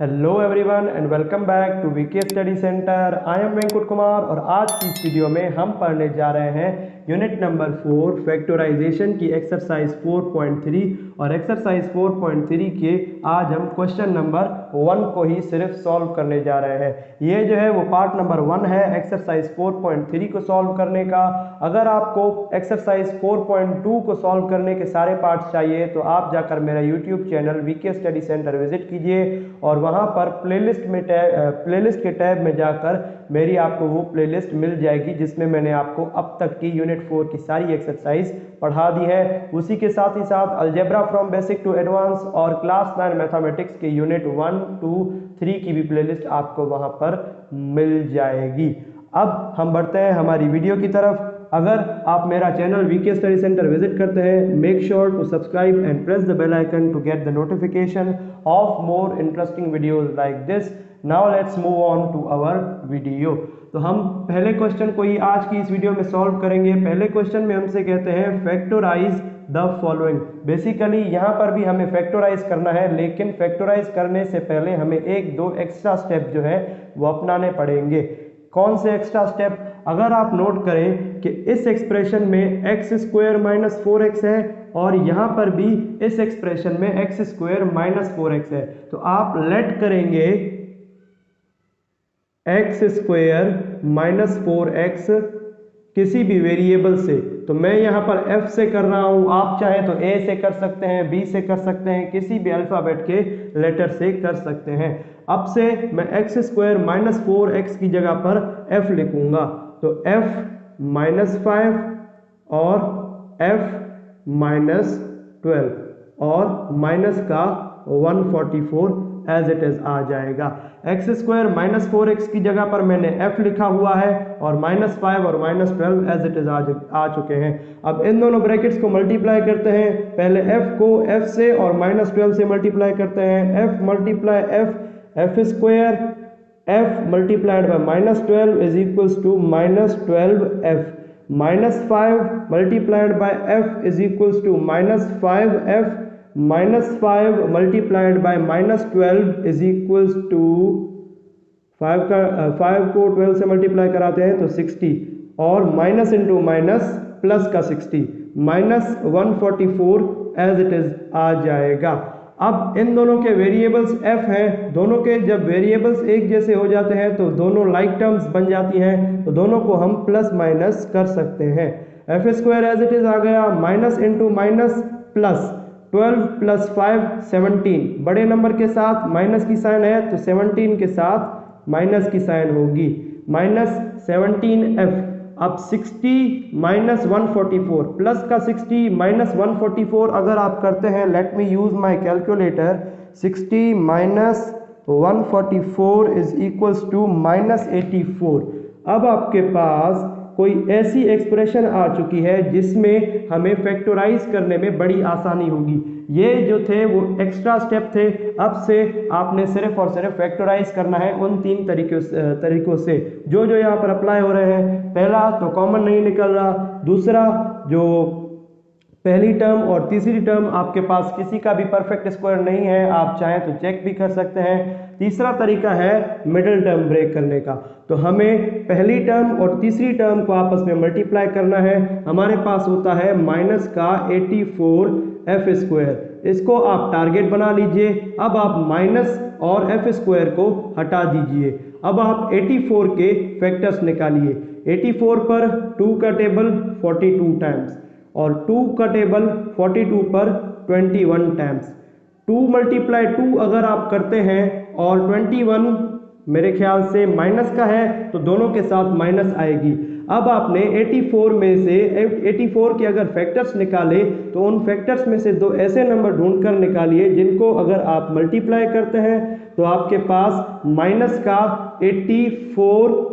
Hello everyone and welcome back to VK study centre. I am Venkat Kumar और आज की इस वीडियो में हम पढ़ने जा रहे हैं यूनिट नंबर 4 फैक्टराइजेशन की एक्सरसाइज 4.3 और एक्सरसाइज 4.3 के आज हम क्वेश्चन नंबर 1 को ही सिर्फ सॉल्व करने जा रहे हैं। ये जो है वो पार्ट नंबर 1 है एक्सरसाइज 4.3 को सॉल्व करने का। अगर आपको एक्सरसाइज 4.2 को सॉल्व करने के सारे पार्ट्स चाहिए तो आप जाकर मेरा YouTube channel VK study centre visit कीजिए और वहां पर प्लेलिस्ट के टैब में जाकर मेरी आपको वो प्लेलिस्ट मिल जाएगी जिसमें मैंने आपको अब तक की यूनिट 4 की सारी एक्सरसाइज पढ़ा दी है। उसी के साथ ही साथ algebra from basic to advance और क्लास 9 मैथमेटिक्स के यूनिट 1, 2, 3 की भी प्लेलिस्ट आपको वहां पर मिल जाएगी। अब हम बढ़ते हैं हमारी वीडियो की तरफ। अगर आप मेरा channel VK study centre visit करते हैं, make sure to subscribe and press the bell icon to get the notification of more interesting videos like this. Now let's move on to our video. तो हम पहले question को ही आज की इस video में सॉल्व करेंगे। पहले क्वेश्चन में हमसे कहते हैं फैक्टराइज द फॉलोइंग। बेसिकली यहाँ पर भी हमें फैक्टराइज करना है, लेकिन फैक्टराइज करने से पहले हमें एक दो एक्स्ट्रा स्टेप जो है वो अपनाने पड़ेंगे। कौन से एक्स्ट्रा स्टेप? अगर आप नोट करें कि इस एक्सप्रेशन में एक्स स्क्वायर माइनस 4x है और यहां पर भी इस एक्सप्रेशन में एक्स स्क्वायर माइनस 4x है, तो आप लेट करेंगे एक्स स्क्वायर माइनस 4x किसी भी वेरिएबल से। तो मैं यहां पर f से कर रहा हूं, आप चाहें तो a से कर सकते हैं, b से कर सकते हैं, किसी भी अल्फाबेट के लेटर से कर सकते हैं। अब से मैं एक्स स्क्वायर माइनस 4x की जगह पर f लिखूंगा, तो f माइनस 5 और f माइनस 12 और माइनस का 144 एज इट इज आ जाएगा। एक्स स्क्वायर माइनस 4x की जगह पर मैंने f लिखा हुआ है और माइनस 5 और माइनस 12 एज इट इज आ चुके हैं। अब इन दोनों ब्रैकेट्स को मल्टीप्लाई करते हैं। पहले f को f से और माइनस 12 से मल्टीप्लाई करते हैं। f multiply f square f multiplied by minus 12 is equals to minus 12f। Minus 5 multiplied by f is equals to minus 5f। Minus 5 multiplied by minus 12 is equals to 5 को 12 से multiply कराते हैं तो 60 और minus into minus plus का 60 minus 144 as it is आ जाएगा। अब इन दोनों के वेरिएबल्स f हैं, दोनों के जब वेरिएबल्स एक जैसे हो जाते हैं तो दोनों लाइक टर्म्स बन जाती हैं, तो दोनों को हम प्लस माइनस कर सकते हैं। F square as it is आ गया, minus into minus plus 12 plus 5 17, बड़े नंबर के साथ माइनस की साइन है तो 17 के साथ माइनस की साइन होगी, माइनस 17f। अब 60 माइनस 144 प्लस का 60 माइनस 144 अगर आप करते हैं, let me use my calculator, 60 minus 144 is equals to minus 84। अब आपके पास कोई ऐसी एक्सप्रेशन आ चुकी है जिसमें हमें फैक्टराइज करने में बड़ी आसानी होगी। ये जो थे वो एक्स्ट्रा स्टेप थे। अब से आपने सिर्फ और सिर्फ फैक्टराइज करना है उन 3 तरीकों से जो यहाँ पर अप्लाई हो रहे हैं। पहला तो कॉमन नहीं निकल रहा, दूसरा जो पहली टर्म और तीसरी टर्म आपके पास किसी का भी परफेक्ट स्क्वायर नहीं है, आप चाहें तो चेक भी कर सकते हैं। तीसरा तरीका है मिडिल टर्म ब्रेक करने का। तो हमें पहली टर्म और तीसरी टर्म को आपस में मल्टीप्लाई करना है। हमारे पास होता है माइनस का 84f स्क्वायर, इसको आप टारगेट बना लीजिए। अब आप माइनस और f स्क्वायर को हटा दीजिए। अब आप 84 के फैक्टर्स निकालिए। 84 पर 2 का टेबल 42 टाइम्स और 2 का टेबल 42 पर 21 टाइम्स। 2 मल्टीप्लाई 2 अगर आप करते हैं और 21 मेरे ख्याल से माइनस का है तो दोनों के साथ माइनस आएगी। अब आपने 84 में से 84 के अगर फैक्टर्स निकाले तो उन फैक्टर्स में से 2 ऐसे नंबर ढूंढकर निकालिए जिनको अगर आप मल्टीप्लाई करते हैं तो आपके पास माइनस का 84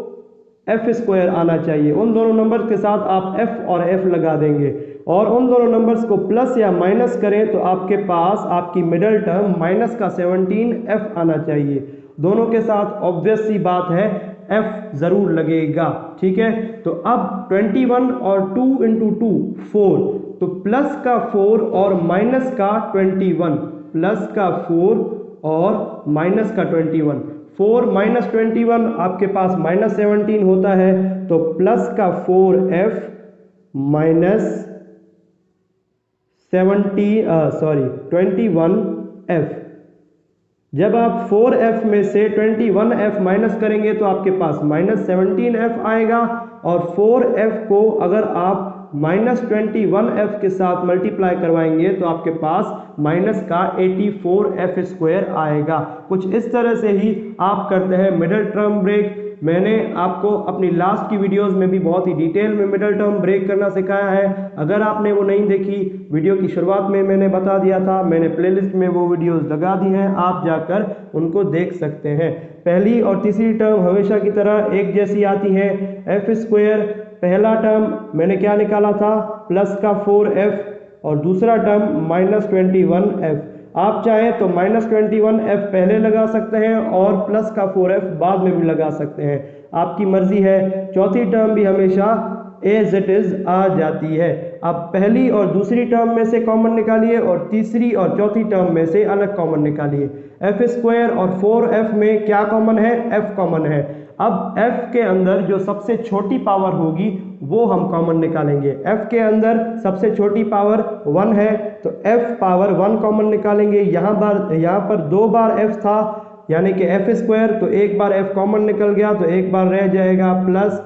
f स्क्वायर आना चाहिए। उन दोनों नंबर्स के साथ आप f और f लगा देंगे और उन दोनों नंबर्स को प्लस या माइनस करें तो आपके पास आपकी मिडल टर्म माइनस का 17f आना चाहिए। दोनों के साथ ऑब्वियस सी बात है f जरूर लगेगा, ठीक है। तो अब 21 और 2 इंटू 2 4, तो प्लस का 4 और माइनस का 21, प्लस का 4 और माइनस का 21। 4 माइनस 21 आपके पास माइनस 17 होता है, तो प्लस का 4f माइनस 21f। जब आप 4f में से 21f माइनस करेंगे तो आपके पास माइनस 17f आएगा, और 4f को अगर आप माइनस 21f के साथ मल्टीप्लाई करवाएंगे तो आपके पास माइनस का 84f² आएगा। कुछ इस तरह से ही आप करते हैं मिडिल टर्म ब्रेक। मैंने आपको अपनी लास्ट की वीडियोस में भी बहुत ही डिटेल में मिडिल टर्म ब्रेक करना सिखाया है। अगर आपने वो नहीं देखी, वीडियो की शुरुआत में मैंने बता दिया था, मैंने प्लेलिस्ट में वो वीडियोस लगा दी हैं, आप जाकर उनको देख सकते हैं। पहली और तीसरी टर्म हमेशा की तरह एक जैसी आती है, f²। पहला टर्म मैंने क्या निकाला था, प्लस का 4f, और दूसरा टर्म माइनस 21f। आप चाहें तो माइनस 21f पहले लगा सकते हैं और प्लस का 4f बाद में भी लगा सकते हैं, आपकी मर्जी है। चौथी टर्म भी हमेशा एज इट इज आ जाती है। अब पहली और दूसरी टर्म में से कॉमन निकालिए और तीसरी और चौथी टर्म में से अलग कॉमन निकालिए। f² और 4f में क्या कॉमन है, f कॉमन है। अब f के अंदर जो सबसे छोटी पावर होगी वो हम कॉमन निकालेंगे। f के अंदर सबसे छोटी पावर 1 है, तो f पावर 1 कॉमन निकालेंगे। यहाँ पर 2 बार f था, यानी कि f², तो एक बार f कॉमन निकल गया, तो एक बार रह जाएगा प्लस।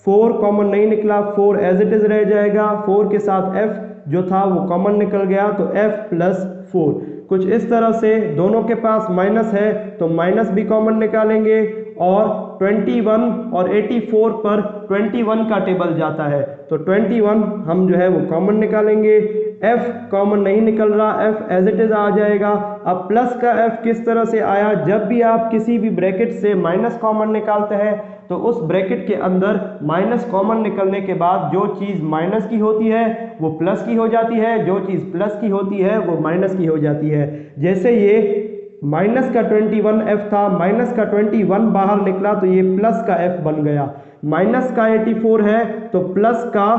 4 कॉमन नहीं निकला, 4 एज इट इज रह जाएगा। 4 के साथ f जो था वो कॉमन निकल गया, तो f प्लस 4। कुछ इस तरह से दोनों के पास माइनस है तो माइनस भी कॉमन निकालेंगे, और 21 और 84 पर 21 का टेबल जाता है, तो 21 हम जो है वो कॉमन निकालेंगे। f कॉमन नहीं निकल रहा, f एज इट इज आ जाएगा। अब प्लस का f किस तरह से आया, जब भी आप किसी भी ब्रैकेट से माइनस कॉमन निकालते हैं तो उस ब्रैकेट के अंदर माइनस कॉमन निकलने के बाद जो चीज़ माइनस की होती है वो प्लस की हो जाती है, जो चीज़ प्लस की होती है वो माइनस की हो जाती है। जैसे ये माइनस का 21f था, माइनस का 21 बाहर निकला तो ये प्लस का f बन गया। माइनस का 84 है तो प्लस का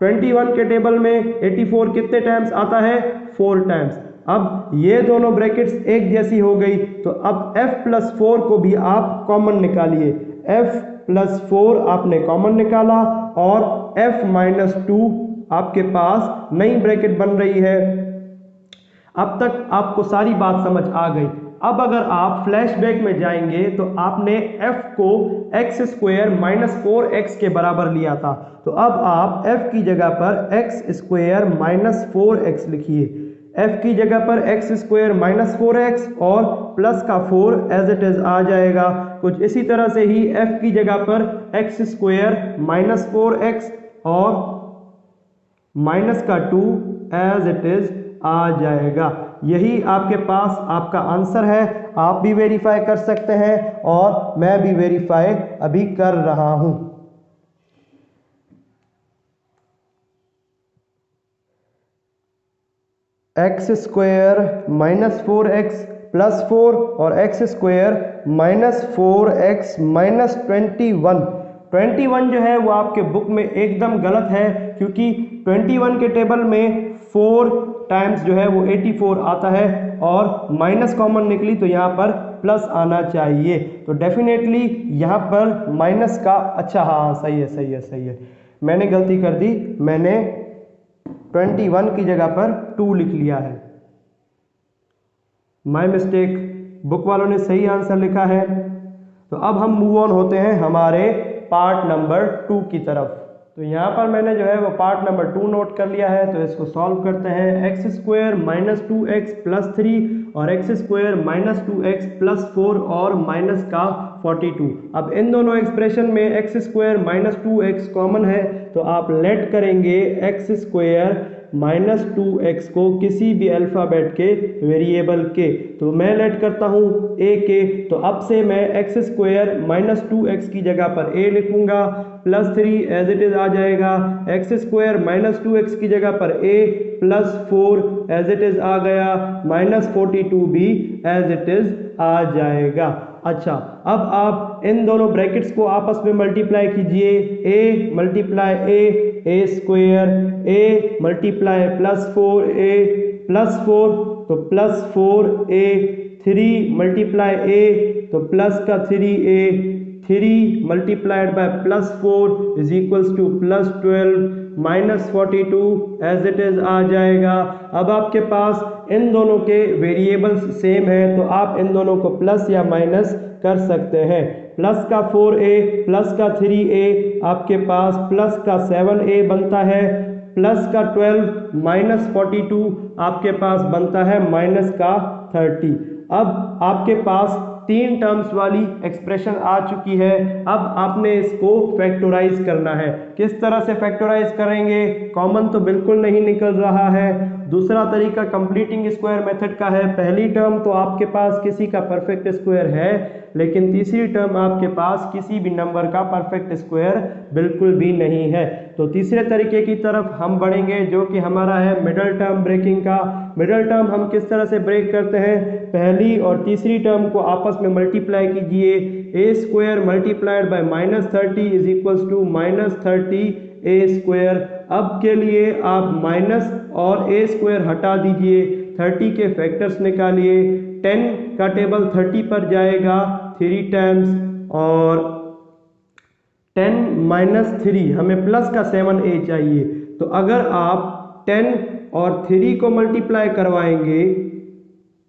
21 के टेबल में 84 कितने टाइम्स आता है, 4 टाइम्स। अब ये दोनों ब्रैकेट्स एक जैसी हो गई, तो अब f प्लस 4 को भी आप कॉमन निकालिए। f प्लस 4 आपने कॉमन निकाला, और f माइनस 2 आपके पास नई ब्रैकेट बन रही है। अब तक आपको सारी बात समझ आ गई। अब अगर आप फ्लैशबैक में जाएंगे तो आपने f को x² माइनस 4x के बराबर लिया था, तो अब आप f की जगह पर x² माइनस 4x लिखिए। f की जगह पर x² माइनस 4x और प्लस का 4 एज इट इज आ जाएगा। कुछ इसी तरह से ही f की जगह पर x² माइनस 4x और माइनस का 2 एज इट इज आ जाएगा। यही आपके पास आपका आंसर है। आप भी वेरीफाई कर सकते हैं और मैं भी वेरीफाई अभी कर रहा हूं। x² माइनस 4x प्लस 4 और x² माइनस 4x माइनस 21 जो है वो आपके बुक में एकदम गलत है, क्योंकि 21 के टेबल में 4 टाइम्स जो है वो 84 आता है और माइनस कॉमन निकली तो यहाँ पर प्लस आना चाहिए। तो डेफिनेटली यहाँ पर माइनस का, अच्छा हाँ सही है, मैंने गलती कर दी, मैंने 21 की जगह पर 2 लिख लिया है, माय मिस्टेक। बुक वालों ने सही आंसर लिखा है। तो अब हम मूव ऑन होते हैं हमारे पार्ट नंबर 2 की तरफ। तो यहाँ पर मैंने जो है वो पार्ट नंबर 2 नोट कर लिया है, तो इसको सॉल्व करते हैं। x² माइनस 2x प्लस 3 और x² माइनस 2x प्लस 4 और माइनस का 42। अब इन दोनों एक्सप्रेशन में x² माइनस 2x कॉमन है, तो आप लेट करेंगे x² माइनस 2x को किसी भी अल्फ़ाबेट के वेरिएबल के। तो मैं लेट करता हूँ a के, तो अब से मैं x² माइनस 2x की जगह पर a लिखूंगा, प्लस 3 एज इट इज आ जाएगा। x² माइनस 2x की जगह पर a plus 4 as it is आ गया, माइनस 42 भी एज इट इज आ जाएगा। अच्छा, अब आप इन दोनों ब्रैकेट्स को आपस में मल्टीप्लाई कीजिए। a multiply a² a multiply plus 4a plus 4, तो प्लस 4a 3 मल्टीप्लाई ए तो प्लस का 3a, 3 multiplied by plus 4 is equals to plus 12 minus 42 as it is आ जाएगा। अब आपके पास इन दोनों के वेरिएबल्स सेम है तो आप इन दोनों को प्लस या माइनस कर सकते हैं। प्लस का 4a प्लस का 3a आपके पास प्लस का 7a बनता है, प्लस का 12 माइनस 42 आपके पास बनता है माइनस का 30। अब आपके पास 3 टर्म्स वाली एक्सप्रेशन आ चुकी है। अब आपने इसको फैक्टराइज करना है। किस तरह से फैक्टराइज करेंगे? कॉमन तो बिल्कुल नहीं निकल रहा है। दूसरा तरीका कंप्लीटिंग स्क्वायर मेथड का है। पहली टर्म तो आपके पास किसी का परफेक्ट स्क्वायर है, लेकिन तीसरी टर्म आपके पास किसी भी नंबर का परफेक्ट स्क्वायर बिल्कुल भी नहीं है। तो तीसरे तरीके की तरफ हम बढ़ेंगे जो कि हमारा है मिडल टर्म ब्रेकिंग का। मिडल टर्म हम किस तरह से ब्रेक करते हैं? पहली और तीसरी टर्म को आपस में मल्टीप्लाई कीजिए। A square multiplied by minus 30 is equals to minus 30 A square. अब के लिए आप माइनस और ए स्क्वायर हटा दीजिए, 30 के फैक्टर्स निकालिए। 10 का टेबल 30 पर जाएगा 3 टाइम्स और 10 माइनस 3 हमें प्लस का 7a चाहिए। तो अगर आप 10 और 3 को मल्टीप्लाई करवाएंगे,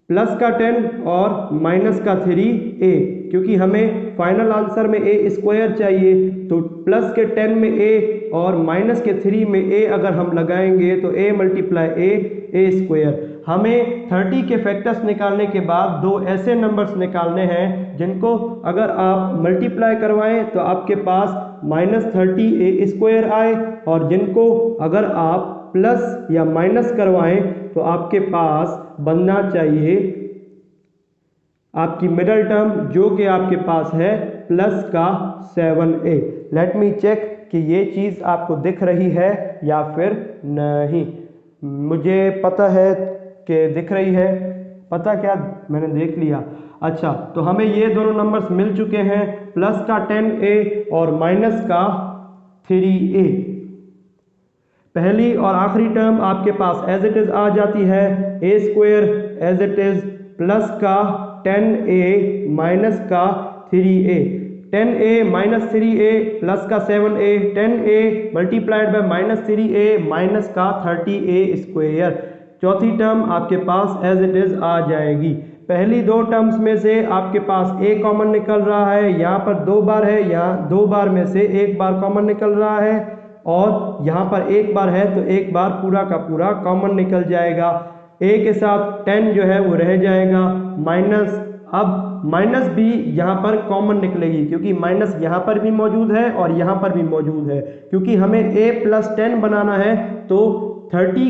प्लस का 10 और माइनस का 3a, क्योंकि हमें फाइनल आंसर में a स्क्वायर चाहिए तो प्लस के 10 में a और माइनस के 3 में a अगर हम लगाएंगे तो a मल्टीप्लाई a स्क्वायर। हमें 30 के फैक्टर्स निकालने के बाद दो ऐसे नंबर्स निकालने हैं जिनको अगर आप मल्टीप्लाई करवाएं तो आपके पास माइनस 30a स्क्वायर आए, और जिनको अगर आप प्लस या माइनस करवाएं तो आपके पास बनना चाहिए आपकी मिडल टर्म जो कि आपके पास है प्लस का 7a। लेट मी चेक कि ये चीज़ आपको दिख रही है या फिर नहीं। मुझे पता है कि दिख रही है। पता क्या, मैंने देख लिया। अच्छा, तो हमें ये दोनों नंबर्स मिल चुके हैं, प्लस का 10a और माइनस का 3a। पहली और आखिरी टर्म आपके पास एज इट इज आ जाती है, A square as it is plus का 10a माइनस का 3a। 10a minus 3a plus का 7a, 10a multiplied by minus 3a minus का 30a स्क्वायर। चौथी टर्म आपके पास एज इट इज आ जाएगी। पहली दो टर्म्स में से आपके पास a कॉमन निकल रहा है, यहाँ पर 2 बार है, यहाँ 2 बार में से 1 बार कॉमन निकल रहा है, और यहाँ पर 1 बार है तो 1 बार पूरा का पूरा कॉमन निकल जाएगा। a के साथ 10 जो है वो रह जाएगा, माइनस। अब माइनस भी यहाँ पर कॉमन निकलेगी क्योंकि माइनस यहाँ पर भी मौजूद है और यहाँ पर भी मौजूद है। क्योंकि हमें a प्लस 10 बनाना है तो 30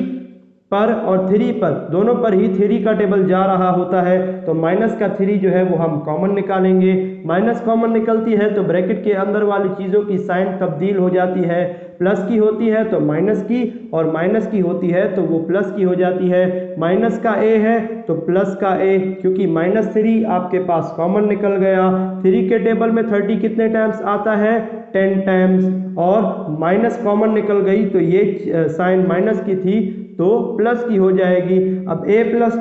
पर और 3 पर दोनों पर ही 3 का टेबल जा रहा होता है, तो माइनस का 3 जो है वो हम कॉमन निकालेंगे। माइनस कॉमन निकलती है तो ब्रैकेट के अंदर वाली चीज़ों की साइन तब्दील हो जाती है, प्लस की होती है तो माइनस की, और माइनस की होती है तो वो प्लस की हो जाती है। माइनस का a है तो प्लस का a, क्योंकि माइनस 3 आपके पास कॉमन निकल गया। 3 के टेबल में 30 कितने टाइम्स आता है? 10 टाइम्स, और माइनस कॉमन निकल गई तो ये साइन माइनस की थी तो प्लस की हो जाएगी। अब a प्लस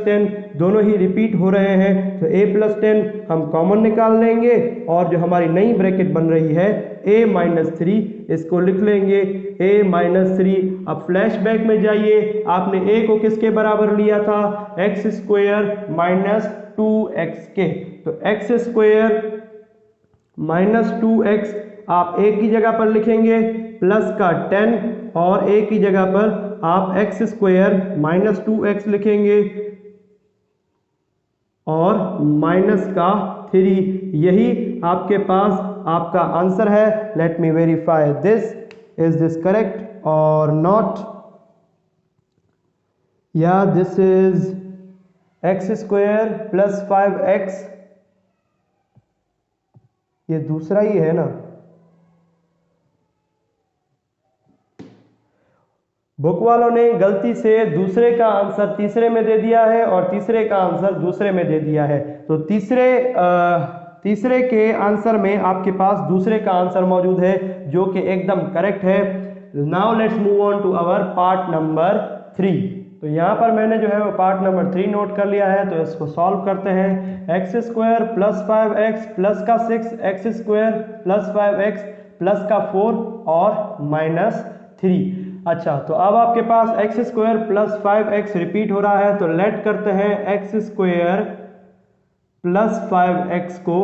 10 दोनों ही रिपीट हो रहे हैं तो a प्लस 10 हम कॉमन निकाल लेंगे, और जो हमारी नई ब्रैकेट बन रही है a माइनस 3 इसको लिख लेंगे a माइनस 3। अब फ्लैशबैक में जाइए, आपने a को किसके बराबर लिया था? एक्स स्क्वायर माइनस 2x के। तो एक्स स्क्वायर माइनस 2x आप a की जगह पर लिखेंगे प्लस का 10, और a की जगह पर आप एक्स स्क्वायर माइनस 2x लिखेंगे और माइनस का 3। यही आपके पास आपका आंसर है। Let me verify this, is this correct और नॉट? या this is x square plus 5x, ये दूसरा ही है ना? बुक वालों ने गलती से दूसरे का आंसर तीसरे में दे दिया है और तीसरे का आंसर दूसरे में दे दिया है। तो तीसरे के आंसर में आपके पास दूसरे का आंसर मौजूद है जो कि एकदम करेक्ट है। Now let's move on to our part number 3। तो यहाँ पर मैंने जो है वो पार्ट नंबर 3 नोट कर लिया है। तो इसको सॉल्व करते हैं। X square plus 5x plus का 6, x square plus 5x plus का 4 और माइनस 3। अच्छा, तो अब आपके पास x square plus 5x repeat हो रहा है, तो लेट करते हैं एक्स स्क्वायर प्लस 5x को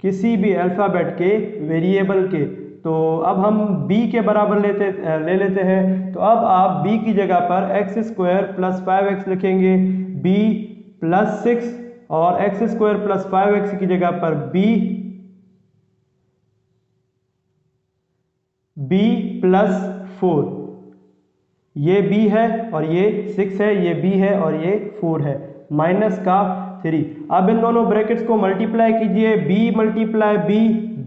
किसी भी अल्फ़ाबेट के वेरिएबल के। तो अब हम b के बराबर ले लेते हैं। तो अब आप b की जगह पर एक्स स्क्वायर प्लस 5x लिखेंगे, b प्लस 6, और एक्स स्क्वायर प्लस 5x की जगह पर b प्लस 4। ये b है और ये 6 है, ये b है और ये 4 है, माइनस का 3। अब इन दोनों ब्रैकेट्स को मल्टीप्लाई कीजिए, b multiply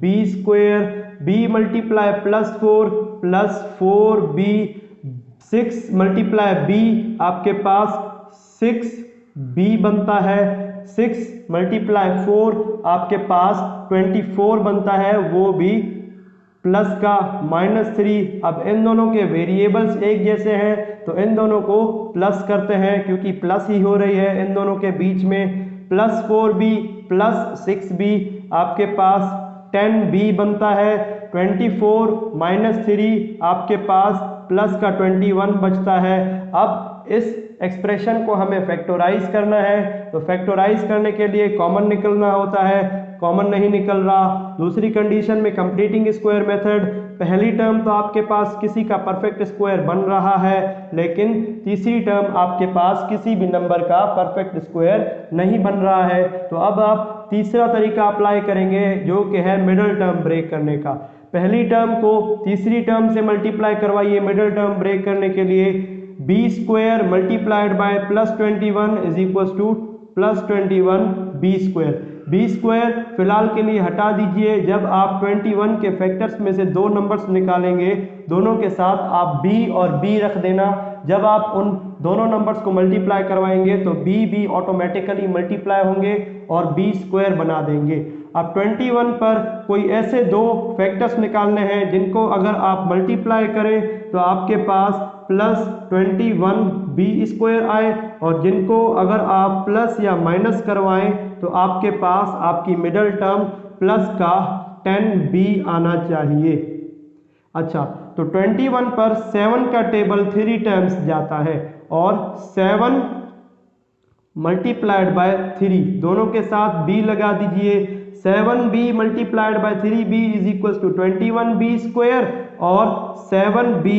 b square, b multiply plus 4 plus 4b, 6 multiply b आपके पास 6b बनता है, 6 मल्टीप्लाई 4 आपके पास 24 बनता है, वो भी प्लस का -3। अब इन दोनों के वेरिएबल्स एक जैसे हैं तो इन दोनों को प्लस करते हैं, क्योंकि प्लस ही हो रही है इन दोनों के बीच में। प्लस 4b प्लस 6b आपके पास 10b बनता है, 24 -3 आपके पास प्लस का 21 बचता है। अब इस एक्सप्रेशन को हमें फैक्टराइज करना है, तो फैक्टराइज करने के लिए कॉमन निकलना होता है, कॉमन नहीं निकल रहा। दूसरी कंडीशन में कंप्लीटिंग स्क्वायर मेथड, पहली टर्म तो आपके पास किसी का परफेक्ट स्क्वायर बन रहा है, लेकिन तीसरी टर्म आपके पास किसी भी नंबर का परफेक्ट स्क्वायर नहीं बन रहा है। तो अब आप तीसरा तरीका अप्लाई करेंगे, जो कि है मिडल टर्म ब्रेक करने का। पहली टर्म को तीसरी टर्म से मल्टीप्लाई करवाइए मिडल टर्म ब्रेक करने के लिए। b square multiplied by plus 21 is equal two plus 21 b square. b square फिलहाल के लिए हटा दीजिए। जब आप 21 के फैक्टर्स में से दो नंबर्स निकालेंगे, दोनों के साथ आप b और b रख देना। जब आप उन दोनों नंबर्स को मल्टीप्लाई करवाएंगे तो b ऑटोमेटिकली मल्टीप्लाई होंगे और b स्क्वायर बना देंगे। अब 21 पर कोई ऐसे दो फैक्टर्स निकालने हैं जिनको अगर आप मल्टीप्लाई करें तो आपके पास प्लस 21 b स्क्वायर आए, और जिनको अगर आप प्लस या माइनस करवाएं तो आपके पास आपकी मिडल टर्म प्लस का 10b आना चाहिए। अच्छा, तो 21 पर 7 का टेबल 3 टाइम्स जाता है, और 7 मल्टीप्लाइड बाय 3 दोनों के साथ b लगा दीजिए। 7b multiplied by 3b is equal to 21b square, और 7b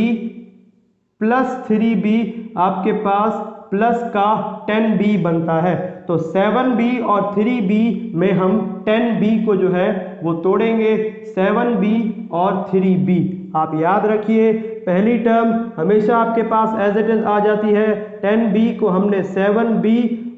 प्लस 3b आपके पास प्लस का 10b बनता है। तो 7b और 3b में हम 10b को जो है वो तोड़ेंगे, 7b और 3b। आप याद रखिए, पहली टर्म हमेशा आपके पास एज इट इज आ जाती है। 10b को हमने 7b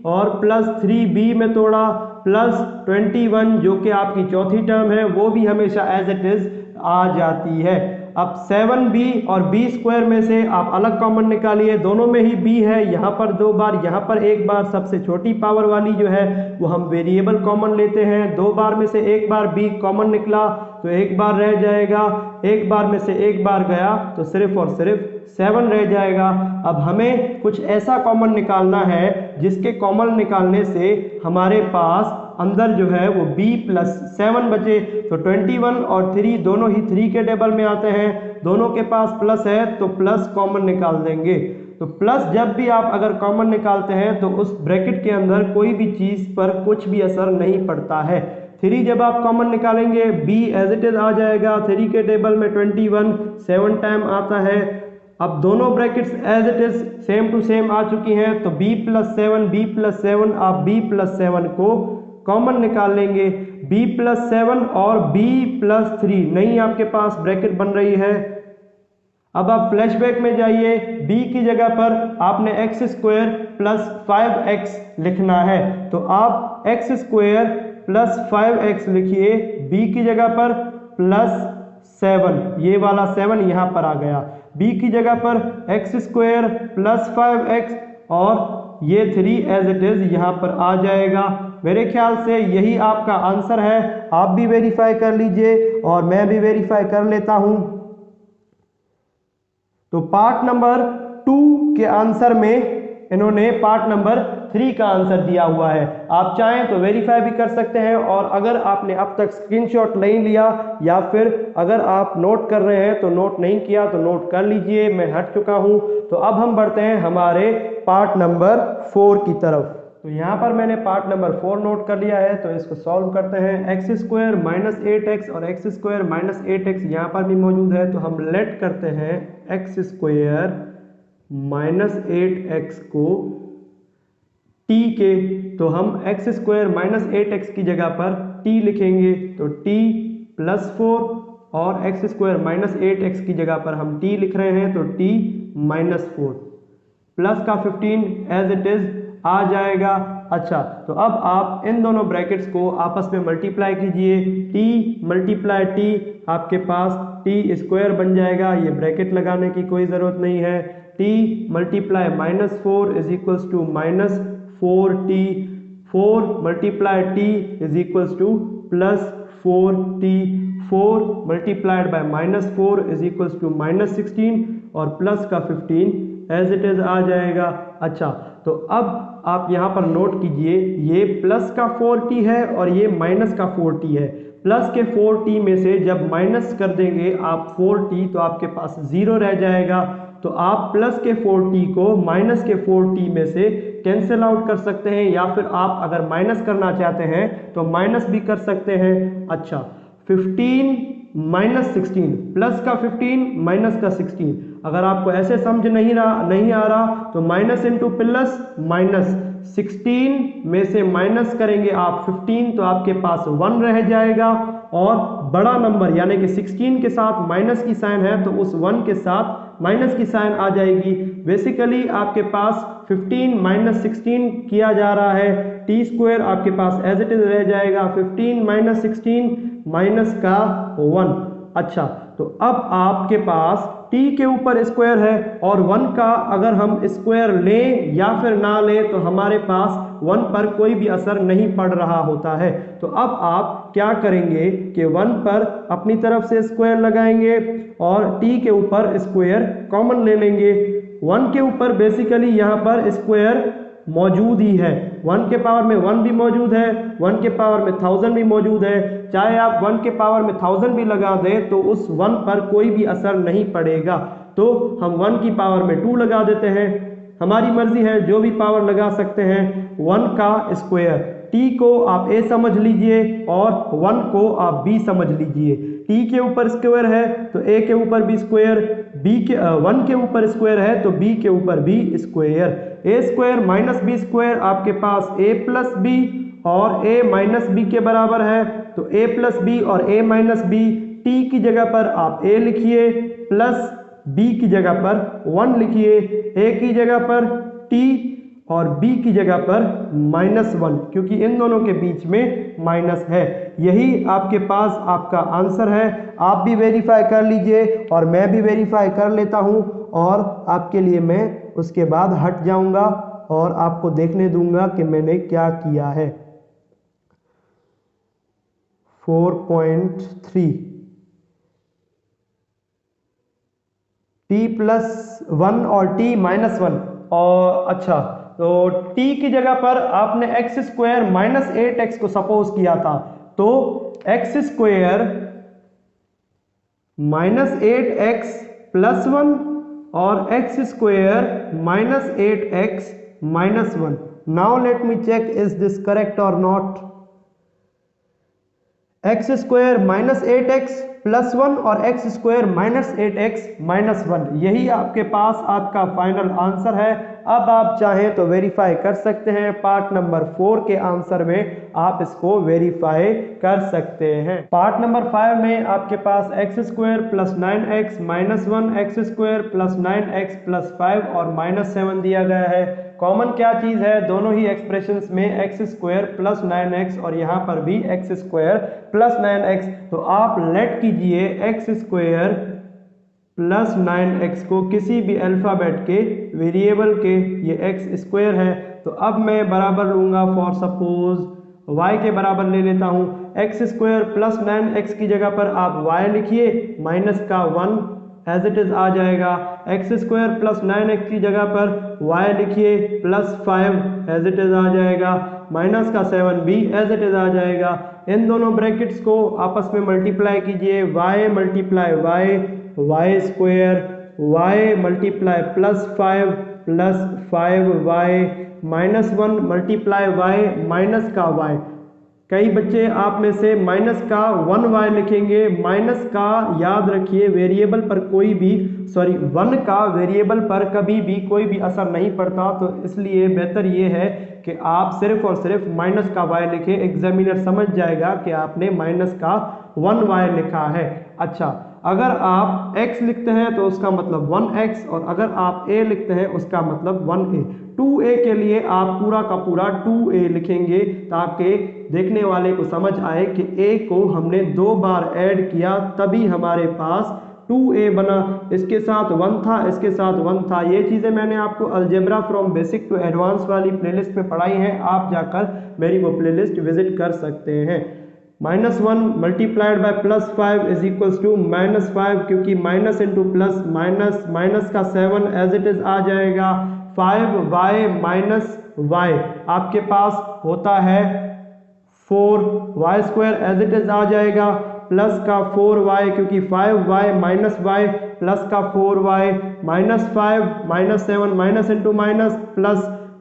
और प्लस 3b में तोड़ा, प्लस 21 जो कि आपकी चौथी टर्म है वो भी हमेशा एज इट इज आ जाती है। अब 7b और b स्क्वायर में से आप अलग कॉमन निकालिए, दोनों में ही b है, यहाँ पर 2 बार, यहाँ पर 1 बार। सबसे छोटी पावर वाली जो है वो हम वेरिएबल कॉमन लेते हैं। 2 बार में से 1 बार b कॉमन निकला तो 1 बार रह जाएगा, 1 बार में से 1 बार गया तो सिर्फ और सिर्फ 7 रह जाएगा। अब हमें कुछ ऐसा कॉमन निकालना है जिसके कॉमन निकालने से हमारे पास अंदर जो है वो b प्लस 7 बचे। तो 21 और 3 दोनों ही 3 के टेबल में आते हैं, दोनों के पास प्लस है तो प्लस कॉमन निकाल देंगे। तो प्लस जब भी आप अगर कॉमन निकालते हैं तो उस ब्रैकेट के अंदर कोई भी चीज़ पर कुछ भी असर नहीं पड़ता है। 3 जब आप कॉमन निकालेंगे b एज इट इज आ जाएगा। 3 के टेबल में 21 7 टाइम आता है। अब दोनों brackets as it is same to same आ चुकी हैं, तो b प्लस 7 आप b प्लस 7 को कॉमन निकाल लेंगे। b प्लस 7 और b प्लस 3 नई आपके पास ब्रैकेट बन रही है। अब आप फ्लैशबैक में जाइए, b की जगह पर आपने एक्स स्क्वायर प्लस 5x लिखना है, तो आप एक्स स्क्वायर प्लस 5x लिखिए, b की जगह पर प्लस 7, ये वाला 7 यहाँ पर आ गया। b की जगह पर एक्स स्क्वायर प्लस 5x और ये 3 एज इट इज यहाँ पर आ जाएगा। मेरे ख्याल से यही आपका आंसर है। आप भी वेरीफाई कर लीजिए और मैं भी वेरीफाई कर लेता हूँ। तो पार्ट नंबर 2 के आंसर में इन्होंने पार्ट नंबर 3 का आंसर दिया हुआ है। आप चाहें तो वेरीफाई भी कर सकते हैं, और अगर आपने अब तक स्क्रीनशॉट नहीं लिया या फिर अगर आप नोट कर रहे हैं तो नोट नहीं किया तो नोट कर लीजिए, मैं हट चुका हूं। तो अब हम बढ़ते हैं हमारे पार्ट नंबर 4 की तरफ। तो यहाँ पर मैंने पार्ट नंबर 4 नोट कर लिया है, तो इसको सॉल्व करते हैं। एक्स स्क्वायर माइनस 8x और एक्स स्क्वायर माइनस 8x यहाँ पर भी मौजूद है, तो हम लेट करते हैं एक्स स्क्वायर माइनस 8x को t के, तो हम एक्स स्क्वायर माइनस 8x की जगह पर t लिखेंगे, तो t प्लस 4, और एक्स स्क्वायर माइनस 8x की जगह पर हम t लिख रहे हैं, तो t माइनस 4 प्लस का 15 एज इट इज आ जाएगा। अच्छा, तो अब आप इन दोनों ब्रैकेट्स को आपस में मल्टीप्लाई कीजिए, t मल्टीप्लाई t, आपके पास t स्क्वायर बन जाएगा, ये ब्रैकेट लगाने की कोई ज़रूरत नहीं है। t multiply minus 4 is equals to minus 4t, 4 multiply t is equals to plus 4t, 4 multiplied by minus 4 is equals to minus 16 और प्लस का 15 एज इट इज आ जाएगा। अच्छा, तो अब आप यहाँ पर नोट कीजिए, ये प्लस का 4t है और ये माइनस का 4t है। प्लस के 4t में से जब माइनस कर देंगे आप 4t, तो आपके पास 0 रह जाएगा। तो आप प्लस के 4t को माइनस के 4t में से कैंसिल आउट कर सकते हैं, या फिर आप अगर माइनस करना चाहते हैं तो माइनस भी कर सकते हैं। अच्छा, 15 माइनस 16, प्लस का 15 माइनस का 16, अगर आपको ऐसे समझ नहीं आ रहा तो माइनस इंटू प्लस माइनस, 16 में से माइनस करेंगे आप 15, तो आपके पास 1 रह जाएगा, और बड़ा नंबर यानी कि 16 के साथ माइनस की साइन है, तो उस 1 के साथ माइनस की साइन आ जाएगी। बेसिकली आपके पास 15 माइनस 16 किया जा रहा है, टी स्क्वायर आपके पास एज इट इज रह जाएगा, 15 माइनस 16 माइनस का 1। अच्छा, तो अब आपके पास t के ऊपर स्क्वायर है, और 1 का अगर हम स्क्वायर लें या फिर ना लें तो हमारे पास 1 पर कोई भी असर नहीं पड़ रहा होता है। तो अब आप क्या करेंगे कि 1 पर अपनी तरफ से स्क्वायर लगाएंगे और t के ऊपर स्क्वायर कॉमन ले लेंगे। 1 के ऊपर बेसिकली यहाँ पर स्क्वायर मौजूद ही है, 1 के पावर में 1 भी मौजूद है, 1 के पावर में 1000 भी मौजूद है। चाहे आप 1 के पावर में 1000 भी लगा दें तो उस 1 पर कोई भी असर नहीं पड़ेगा। तो हम 1 की पावर में 2 लगा देते हैं, हमारी मर्जी है, जो भी पावर लगा सकते हैं। 1 का स्क्वायर, t को आप a समझ लीजिए और 1 को आप b समझ लीजिए। t के ऊपर स्क्वायर है तो a के ऊपर भी स्क्वायर, 1 के ऊपर स्क्वायर है तो b के ऊपर भी square. a square minus b square आपके पास a प्लस b और a माइनस b के बराबर है, तो a प्लस b और a माइनस b, t की जगह पर आप a लिखिए, प्लस b की जगह पर 1 लिखिए, a की जगह पर t और b की जगह पर -1, क्योंकि इन दोनों के बीच में माइनस है। यही आपके पास आपका आंसर है। आप भी वेरीफाई कर लीजिए और मैं भी वेरीफाई कर लेता हूं, और आपके लिए मैं उसके बाद हट जाऊंगा और आपको देखने दूंगा कि मैंने क्या किया है। 4.3 t प्लस 1 और t माइनस 1, और अच्छा, तो t की जगह पर आपने एक्स स्क्वायर माइनस 8x को सपोज किया था, तो x square minus 8x plus 1 और x square minus 8x minus 1। Now let me check is this correct और नॉट। X square minus 8x plus 1 और x square minus 8x minus 1, यही आपके पास आपका फाइनल आंसर है। अब आप चाहें तो वेरीफाई कर सकते हैं, पार्ट नंबर 4 के आंसर में आप इसको वेरीफाई कर सकते हैं। पार्ट नंबर 5 में आपके पास x square plus 9x minus 1, x square plus 9x plus 5 और माइनस 7 दिया गया है। कॉमन क्या चीज है, दोनों ही एक्सप्रेशंस में एक्स स्क्वायर प्लस 9x और यहाँ पर भी एक्स स्क्वायर प्लस 9x, तो आप लेट कीजिए एक्स स्क्वायर प्लस 9x को किसी भी अल्फाबेट के वेरिएबल के, ये एक्स स्क्वायर है, तो अब मैं बराबर लूंगा, फॉर सपोज y के बराबर ले लेता हूँ। एक्स स्क्वायर प्लस 9x की जगह पर आप y लिखिए, माइनस का 1 एज इट इज आ जाएगा। एक्स स्क्वायर प्लस 9x की जगह पर y लिखिए प्लस 5 एज इट इज आ जाएगा, माइनस का 7 भी एज इट इज आ जाएगा। इन दोनों ब्रैकेट्स को आपस में मल्टीप्लाई कीजिए, y multiply y square y multiply plus 5y minus 1 multiply y minus का y। कई बच्चे आप में से माइनस का 1y लिखेंगे, माइनस का याद रखिए वेरिएबल पर कोई भी 1 का वेरिएबल पर कभी भी कोई भी असर नहीं पड़ता, तो इसलिए बेहतर ये है कि आप सिर्फ और सिर्फ माइनस का y लिखें। एग्जामिनर समझ जाएगा कि आपने माइनस का 1y लिखा है। अच्छा, अगर आप x लिखते हैं तो उसका मतलब 1x, और अगर आप a लिखते हैं उसका मतलब 1a। 2a के लिए आप पूरा का पूरा 2a लिखेंगे ताकि देखने वाले को समझ आए कि a को हमने 2 बार ऐड किया तभी हमारे पास 2a बना। इसके साथ 1 था, इसके साथ 1 था। ये चीज़ें मैंने आपको algebra from basic to advance वाली प्लेलिस्ट में पढ़ाई हैं, आप जाकर मेरी वो प्लेलिस्ट विजिट कर सकते हैं। -1 multiplied by +5 is equals to -5, क्योंकि minus into plus minus, minus का 7 एज इट इज आ जाएगा। 5y माइनस y आपके पास होता है 4y square as it is आ जाएगा, प्लस का 4y क्योंकि 5y माइनस y प्लस का 4y minus 5 minus 7 minus into minus plus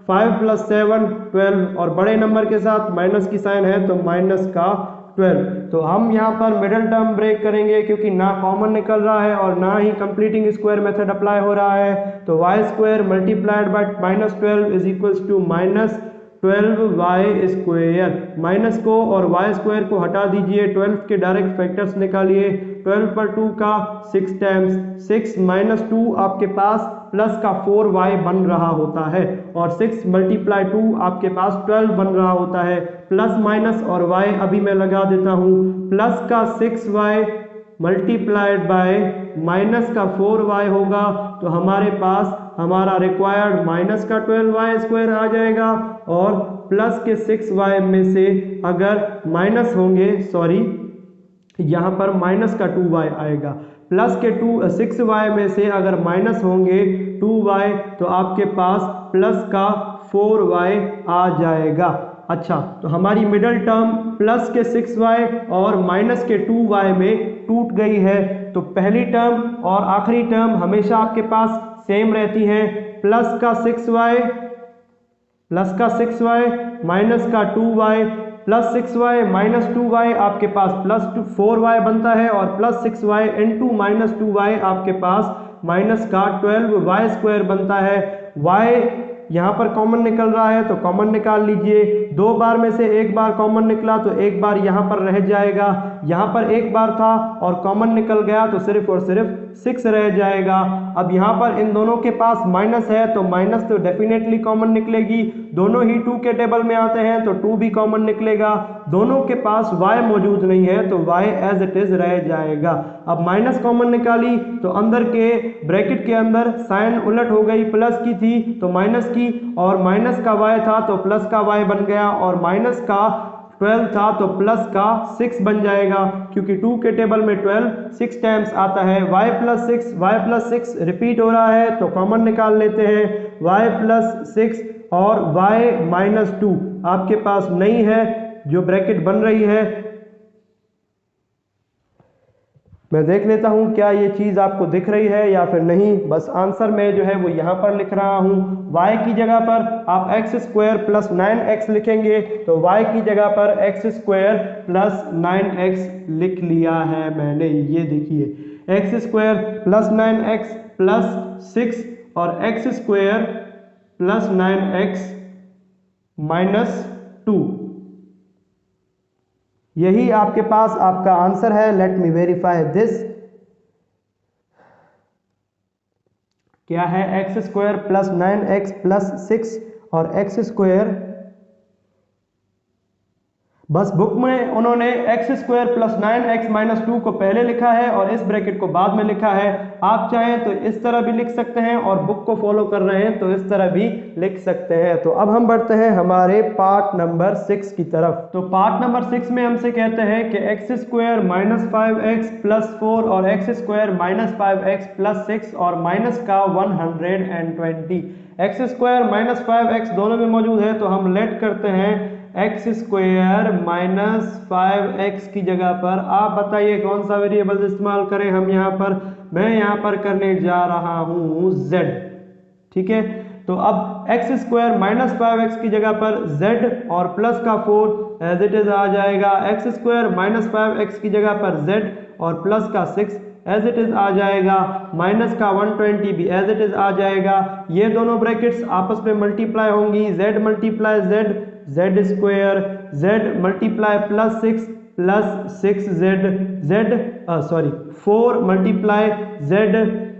5 plus 7 12, और बड़े नंबर के साथ माइनस की साइन है तो माइनस का 12। तो हम यहाँ पर मिडिल टर्म ब्रेक करेंगे क्योंकि ना कॉमन निकल रहा है और ना ही कंप्लीटिंग स्क्वायर मेथड अप्लाई हो रहा है। तो y square multiplied by -12 is equals to -12y square. Minus को और y स्क्वायर को हटा दीजिए, 12 के डायरेक्ट फैक्टर्स निकालिए। 12 पर 2 का 6 टाइम्स 6 माइनस 2 आपके पास प्लस का 4y बन रहा होता है, और 6 मल्टीप्लाई 2 आपके पास 12 बन रहा होता है। प्लस माइनस और y अभी मैं लगा देता हूँ, प्लस का 6y मल्टीप्लाइड बाय माइनस का 4y होगा, तो हमारे पास हमारा रिक्वायर्ड माइनस का 12y स्क्वायर आ जाएगा, और प्लस के 6y में से अगर माइनस होंगे, यहाँ पर माइनस का 2y आएगा। प्लस के 6y में से अगर माइनस होंगे 2y तो आपके पास प्लस का 4y आ जाएगा। अच्छा, तो हमारी मिडल टर्म प्लस के 6y और माइनस के 2y में टूट गई है। तो पहली टर्म और आखिरी टर्म हमेशा आपके पास सेम रहती है। प्लस का 6y माइनस का 2y, plus 6y minus 2y आपके पास प्लस 4y बनता है, और plus 6y into minus 2y आपके पास माइनस का 12y स्क्वायर बनता है। y यहाँ पर कॉमन निकल रहा है तो कॉमन निकाल लीजिए। 2 बार में से 1 बार कॉमन निकला तो 1 बार यहाँ पर रह जाएगा, यहाँ पर 1 बार था और कॉमन निकल गया तो सिर्फ और सिर्फ 6 रह जाएगा। अब यहाँ पर इन दोनों के पास माइनस है तो माइनस तो डेफिनेटली कॉमन निकलेगी, दोनों ही 2 के टेबल में आते हैं तो 2 भी कॉमन निकलेगा। दोनों के पास y मौजूद नहीं है तो y एज इट इज रह जाएगा। अब माइनस कॉमन निकाली तो अंदर के ब्रैकेट के अंदर साइन उलट हो गई, प्लस की थी तो माइनस की, और माइनस का y था तो प्लस का y बन गया, और माइनस का 12 था तो प्लस का 6 बन जाएगा, क्योंकि 2 के टेबल में 12 6 टाइम्स आता है। y प्लस 6 रिपीट हो रहा है तो कॉमन निकाल लेते हैं। y प्लस 6 और y माइनस 2 आपके पास नहीं है जो ब्रैकेट बन रही है। मैं देख लेता हूं क्या ये चीज़ आपको दिख रही है या फिर नहीं। बस आंसर में जो है वो यहाँ पर लिख रहा हूँ। y की जगह पर आप एक्स स्क्वायर प्लस 9x लिखेंगे तो y की जगह पर एक्स स्क्वायर प्लस 9x लिख लिया है मैंने। ये देखिए x square plus 9x plus 6 और x square plus 9x minus 2, यही आपके पास आपका आंसर है। Let me verify this. क्या है? X square plus 9x plus 6 और एक्स स्क्वायर बस बुक में उन्होंने x square plus 9x minus 2 को पहले लिखा है और इस ब्रैकेट को बाद में लिखा है। आप चाहें तो इस तरह भी लिख सकते हैं और बुक को फॉलो कर रहे हैं तो इस तरह भी लिख सकते हैं। तो अब हम बढ़ते हैं हमारे पार्ट नंबर 6 की तरफ। तो पार्ट नंबर 6 में हमसे कहते हैं कि x square minus 5x plus 4 और x square minus 5x plus 6 और माइनस का 120। x स्क्वायर माइनस 5x दोनों में मौजूद है तो हम लेट करते हैं एक्स स्क्वायर माइनस 5x की जगह पर आप बताइए कौन सा वेरिएबल इस्तेमाल करें हम मैं यहाँ पर करने जा रहा हूँ z। ठीक है, तो अब एक्स स्क्वायर माइनस 5x की जगह पर z और प्लस का 4 एज इट इज आ जाएगा। एक्स स्क्वायर माइनस 5x की जगह पर z और प्लस का 6 एज इट इज आ जाएगा। माइनस का 120 भी एज इट इज आ जाएगा। ये दोनों ब्रैकेट्स आपस में मल्टीप्लाई होंगी, z multiply z square z multiply plus 6 4 multiply z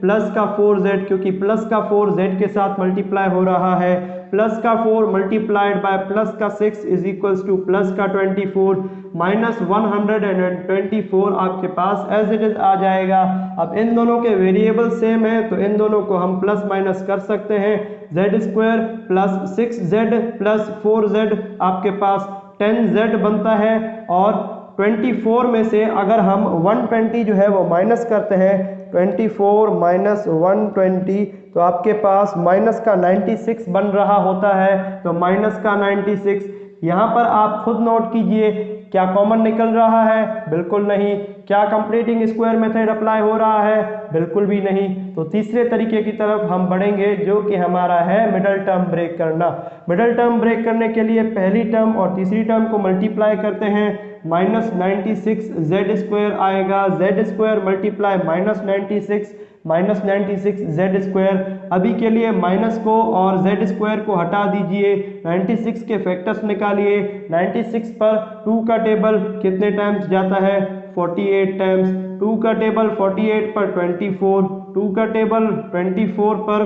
plus का 4z, क्योंकि प्लस का 4z के साथ मल्टीप्लाई हो रहा है। प्लस का 4 मल्टीप्लाइड बाय प्लस का 6 इज इक्वल्स टू प्लस का 24 माइनस 124 आपके पास एज इट इज आ जाएगा। अब इन दोनों के वेरिएबल सेम है तो इन दोनों को हम प्लस माइनस कर सकते हैं। z square plus 6z plus 4z आपके पास 10z बनता है और 24 में से अगर हम 120 जो है वो माइनस करते हैं 24 माइनस 120 तो आपके पास माइनस का 96 बन रहा होता है। तो माइनस का 96 यहाँ पर आप खुद नोट कीजिए, क्या कॉमन निकल रहा है? बिल्कुल नहीं। क्या कंप्लीटिंग स्क्वायर मेथड अप्लाई हो रहा है? बिल्कुल भी नहीं। तो तीसरे तरीके की तरफ हम बढ़ेंगे जो कि हमारा है मिडल टर्म ब्रेक करना। मिडल टर्म ब्रेक करने के लिए पहली टर्म और तीसरी टर्म को मल्टीप्लाई करते हैं। माइनस 96 z स्क्वायर आएगा, z square multiply minus 96 z square. अभी के लिए माइनस को और z स्क्वायर को हटा दीजिए, 96 के फैक्टर्स निकालिए। 96 पर 2 का टेबल कितने टाइम्स जाता है? 48 टाइम्स। 2 का टेबल 48 पर 24, 2 का टेबल 24 पर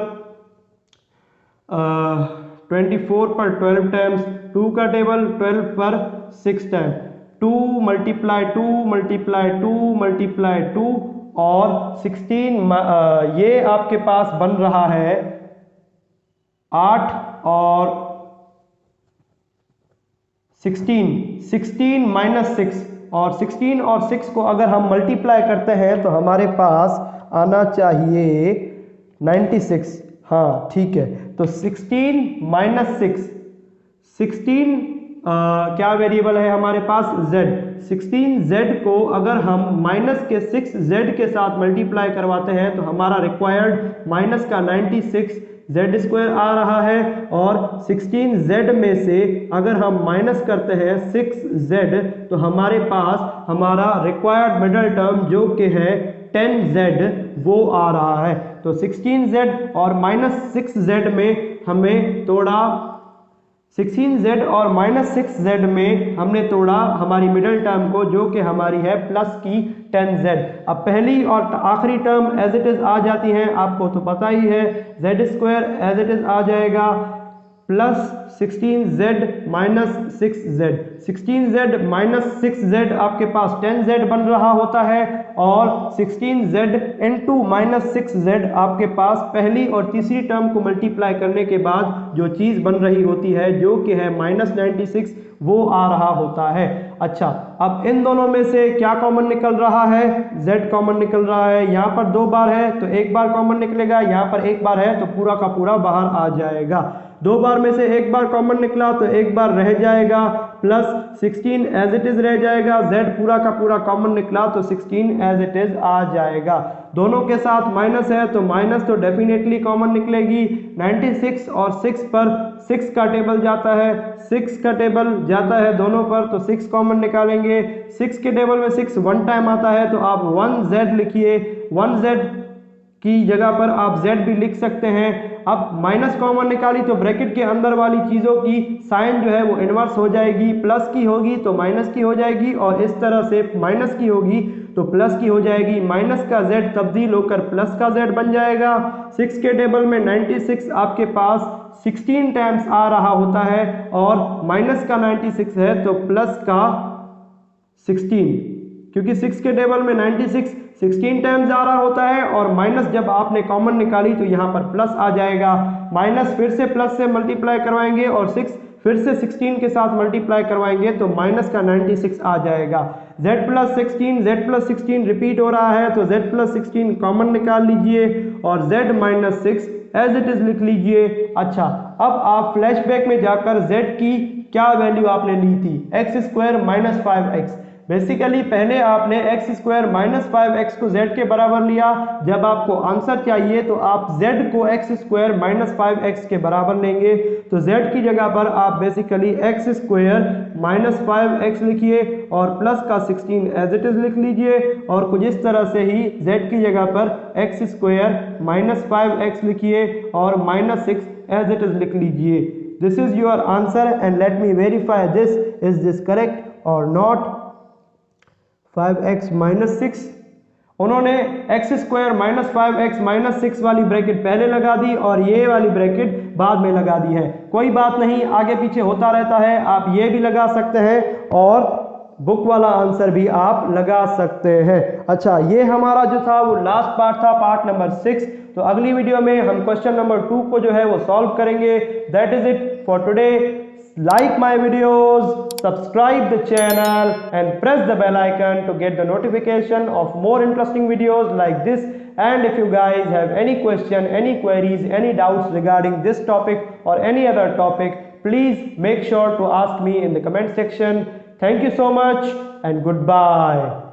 12 टाइम्स, 2 का टेबल 12 पर 6 टाइम। 2 मल्टीप्लाई 2 मल्टीप्लाई 2 मल्टीप्लाई 2 और 16 ये आपके पास बन रहा है 8 और 16 माइनस 6 और 16 और 6 को अगर हम मल्टीप्लाई करते हैं तो हमारे पास आना चाहिए 96। हाँ ठीक है, तो 16 माइनस 16 क्या वेरिएबल है हमारे पास? z। 16z को अगर हम माइनस के 6z के साथ मल्टीप्लाई करवाते हैं तो हमारा रिक्वायर्ड माइनस का 96 z स्क्वायर आ रहा है और 16z में से अगर हम माइनस करते हैं 6z तो हमारे पास हमारा रिक्वायर्ड मिडल टर्म जो कि है 10z वो आ रहा है। तो 16z और माइनस 6z में हमें तोड़ा 16z और माइनस 6z में हमने तोड़ा हमारी मिडल टर्म को जो कि हमारी है प्लस की 10z। अब पहली और आखिरी टर्म एज इट इज आ जाती हैं, आपको तो पता ही है। z square as it is आ जाएगा plus 16z minus 6z। 16z minus 6z आपके पास 10z बन रहा होता है और 16z इंटू माइनस 6z आपके पास पहली और तीसरी टर्म को मल्टीप्लाई करने के बाद जो चीज़ बन रही होती है जो कि है माइनस 96 वो आ रहा होता है। अच्छा, अब इन दोनों में से क्या कॉमन निकल रहा है? z कॉमन निकल रहा है। यहाँ पर 2 बार है तो 1 बार कॉमन निकलेगा, यहाँ पर 1 बार है तो पूरा का पूरा बाहर आ जाएगा। 2 बार में से 1 बार कॉमन निकला तो 1 बार रह जाएगा, प्लस 16 एज इट इज रह जाएगा। z पूरा का पूरा कॉमन निकला तो 16 एज इट इज आ जाएगा। दोनों के साथ माइनस है तो माइनस तो डेफिनेटली कॉमन निकलेगी। 96 और 6 पर 6 का टेबल जाता है, 6 का टेबल जाता है दोनों पर तो 6 कॉमन निकालेंगे। 6 के टेबल में 6 1 टाइम आता है तो आप 1z लिखिए, 1z की जगह पर आप z भी लिख सकते हैं। अब माइनस कॉमन निकाली तो ब्रैकेट के अंदर वाली चीज़ों की साइन जो है वो इन्वर्स हो जाएगी, प्लस की होगी तो माइनस की हो जाएगी और इस तरह से माइनस की होगी तो प्लस की हो जाएगी। माइनस का z तब्दील होकर प्लस का z बन जाएगा। 6 के टेबल में 96 आपके पास 16 टाइम्स आ रहा होता है और माइनस का 96 है तो प्लस का 16, क्योंकि 6 के टेबल में 96 16 टाइम्स आ रहा होता है और माइनस जब आपने कॉमन निकाली तो यहाँ पर प्लस आ जाएगा। माइनस फिर से प्लस से मल्टीप्लाई करवाएंगे और 6 फिर से 16 के साथ मल्टीप्लाई करवाएंगे तो माइनस का 96 आ जाएगा। z प्लस 16 रिपीट हो रहा है तो z प्लस 16 कॉमन निकाल लीजिए और z minus 6 as it is लिख लीजिए। अच्छा, अब आप फ्लैशबैक में जाकर z की क्या वैल्यू आपने ली थी, x square minus 5x। Basically पहले आपने एक्स स्क्वायर माइनस 5x को z के बराबर लिया। जब आपको आंसर चाहिए तो आप z को एक्स स्क्वायर माइनस 5x के बराबर लेंगे, तो z की जगह पर आप basically x square minus 5x लिखिए और प्लस का 16 एज इट इज लिख लीजिए और कुछ इस तरह से ही z की जगह पर एक्स स्क्वायर माइनस 5x लिखिए और माइनस 6 एज इट इज लिख लीजिए। This is your answer and let me verify this, is this correct और नॉट। 5x माइनस 6, उन्होंने x square minus 5x minus 6 वाली ब्रैकेट पहले लगा दी और ये वाली ब्रैकेट बाद में लगा दी है। कोई बात नहीं, आगे पीछे होता रहता है, आप ये भी लगा सकते हैं और बुक वाला आंसर भी आप लगा सकते हैं। अच्छा, ये हमारा जो था वो लास्ट पार्ट था, पार्ट नंबर 6। तो अगली वीडियो में हम क्वेश्चन नंबर 2 को जो है वो सॉल्व करेंगे। That is it for today. Like my videos, subscribe the channel and press the bell icon to get the notification of more interesting videos like this. And if you guys have any question, any queries, any doubts regarding this topic or any other topic, please make sure to ask me in the comment section. Thank you so much and goodbye.